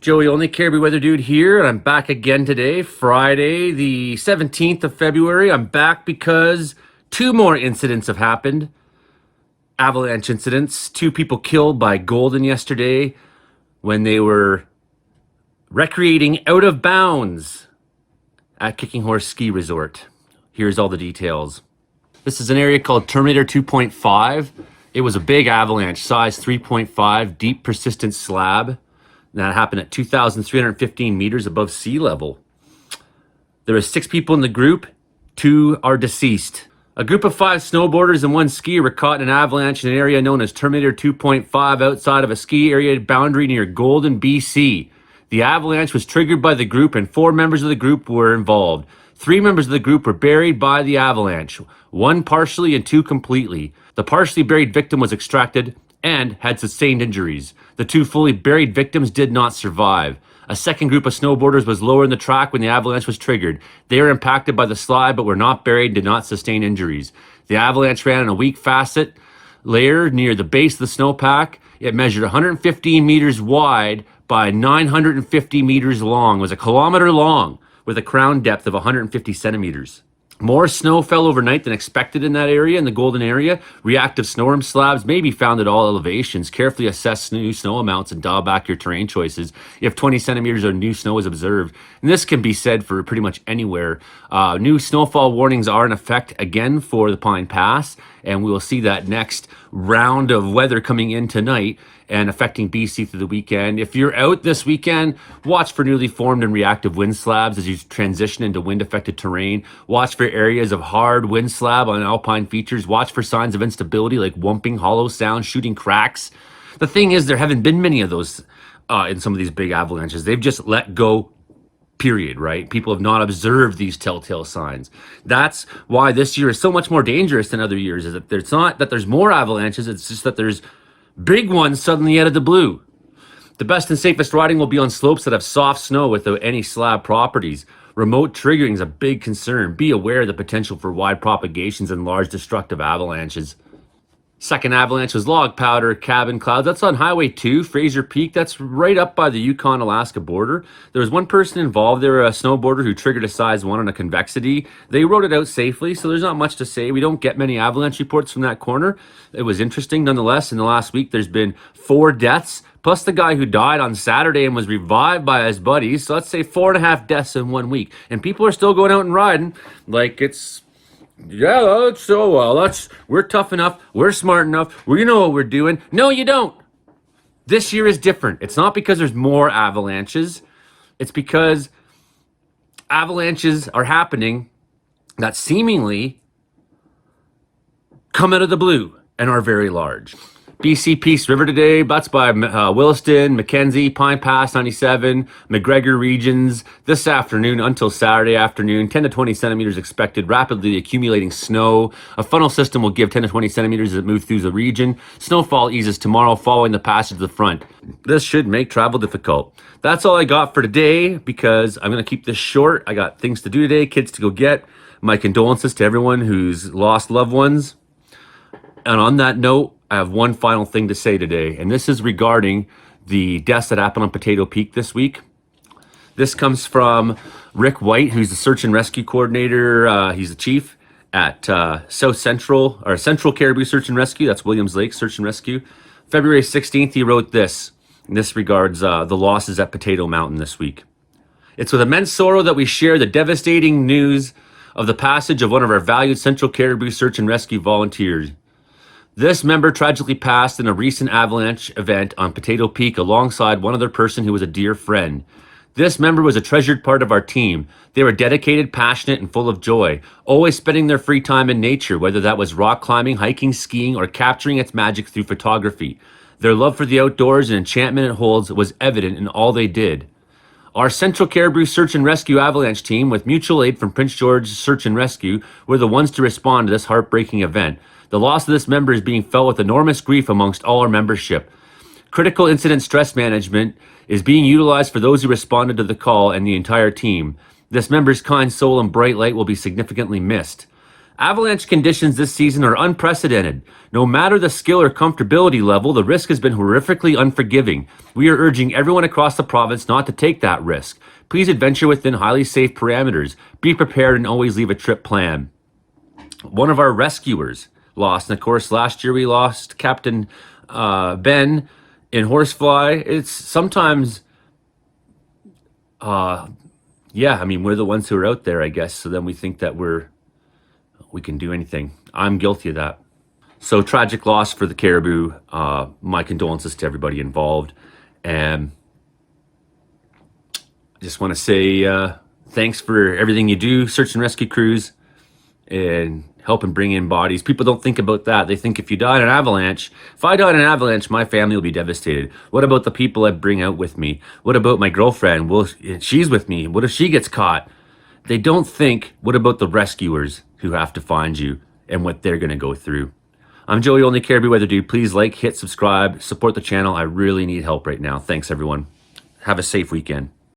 Joey, only Cariboo weather dude here, and I'm back again today, Friday, the 17th of February. I'm back because two more incidents have happened. Avalanche incidents. Two people killed by Golden yesterday when they were recreating out of bounds at Kicking Horse Ski Resort. Here's all the details. This is an area called Terminator 2.5. It was a big avalanche, size 3.5, deep persistent slab. That happened at 2,315 meters above sea level. There were 6 people in the group. 2 are deceased. A group of 5 snowboarders and 1 skier were caught in an avalanche in an area known as Terminator 2.5 outside of a ski area boundary near Golden, BC. The avalanche was triggered by the group and 4 members of the group were involved. 3 members of the group were buried by the avalanche, 1 partially and 2 completely. The partially buried victim was extracted and had sustained injuries. The 2 fully buried victims did not survive. A second group of snowboarders was lower in the track when the avalanche was triggered. They were impacted by the slide but were not buried and did not sustain injuries. The avalanche ran in a weak facet layer near the base of the snowpack. It measured 115 meters wide by 950 meters long. It was a kilometer long with a crown depth of 150 centimeters. More snow fell overnight than expected in that area, in the Golden area. Reactive snowworm slabs may be found at all elevations. Carefully assess new snow amounts and dial back your terrain choices if 20 centimeters of new snow is observed. And this can be said for pretty much anywhere. New snowfall warnings are in effect again for the Pine Pass, and we will see that next round of weather coming in tonight and affecting BC through the weekend. If you're out this weekend, watch for newly formed and reactive wind slabs as you transition into wind-affected terrain. Watch for areas of hard wind slab on alpine features. Watch for signs of instability like wumping, hollow sounds, shooting cracks. The thing is, there haven't been many of those in some of these big avalanches. They've just let go, period, right? People have not observed these telltale signs. That's why this year is so much more dangerous than other years, is that it's not that there's more avalanches, it's just that there's big ones suddenly out of the blue. The best and safest riding will be on slopes that have soft snow without any slab properties. Remote triggering is a big concern. Be aware of the potential for wide propagations and large destructive avalanches. Second avalanche was log powder, cabin clouds. That's on Highway 2, Fraser Peak. That's right up by the Yukon-Alaska border. There was one person involved. They were a snowboarder who triggered a size 1 on a convexity. They rode it out safely, so there's not much to say. We don't get many avalanche reports from that corner. It was interesting nonetheless. In the last week, there's been 4 deaths, plus the guy who died on Saturday and was revived by his buddies. So let's say 4.5 deaths in 1 week. And people are still going out and riding like it's... Yeah, that's so well. We're tough enough. We're smart enough. We know what we're doing. No, you don't. This year is different. It's not because there's more avalanches. It's because avalanches are happening that seemingly come out of the blue and are very large. BC Peace River today, that's by Williston, Mackenzie, Pine Pass 97, McGregor regions. This afternoon until Saturday afternoon, 10 to 20 centimeters expected, rapidly accumulating snow. A funnel system will give 10 to 20 centimeters as it moves through the region. Snowfall eases tomorrow following the passage of the front. This should make travel difficult. That's all I got for today because I'm going to keep this short. I got things to do today, kids to go get. My condolences to everyone who's lost loved ones. And on that note, I have one final thing to say today, and this is regarding the deaths that happened on Potato Peak this week. This comes from Rick White, who's the search and rescue coordinator. He's the chief at Central Cariboo Search and Rescue. That's Williams Lake Search and Rescue. February 16th, he wrote this. And this regards the losses at Potato Mountain this week. It's with immense sorrow that we share the devastating news of the passage of one of our valued Central Cariboo Search and Rescue volunteers. This member tragically passed in a recent avalanche event on Potato Peak alongside one other person who was a dear friend. This member was a treasured part of our team. They were dedicated, passionate, and full of joy, always spending their free time in nature, whether that was rock climbing, hiking, skiing, or capturing its magic through photography. Their love for the outdoors and enchantment it holds was evident in all they did. Our Central Cariboo Search and Rescue Avalanche team, with mutual aid from Prince George Search and Rescue, were the ones to respond to this heartbreaking event. The loss of this member is being felt with enormous grief amongst all our membership. Critical incident stress management is being utilized for those who responded to the call and the entire team. This member's kind soul and bright light will be significantly missed. Avalanche conditions this season are unprecedented. No matter the skill or comfortability level, the risk has been horrifically unforgiving. We are urging everyone across the province not to take that risk. Please adventure within highly safe parameters. Be prepared and always leave a trip plan. One of our rescuers lost. And of course, last year we lost Captain Ben in Horsefly. It's sometimes, yeah, I mean, we're the ones who are out there, I guess. So then we think that we can do anything. I'm guilty of that. So tragic loss for the Cariboo. My condolences to everybody involved. And I just want to say thanks for everything you do, search and rescue crews, and helping bring in bodies. People don't think about that. They think if you die in an avalanche, if I die in an avalanche, my family will be devastated. What about the people I bring out with me? What about my girlfriend? Well, she's with me. What if she gets caught? They don't think, what about the rescuers who have to find you and what they're going to go through? I'm Joey Only Cariboo Weather Dude. Please like, hit subscribe, support the channel. I really need help right now. Thanks, everyone. Have a safe weekend.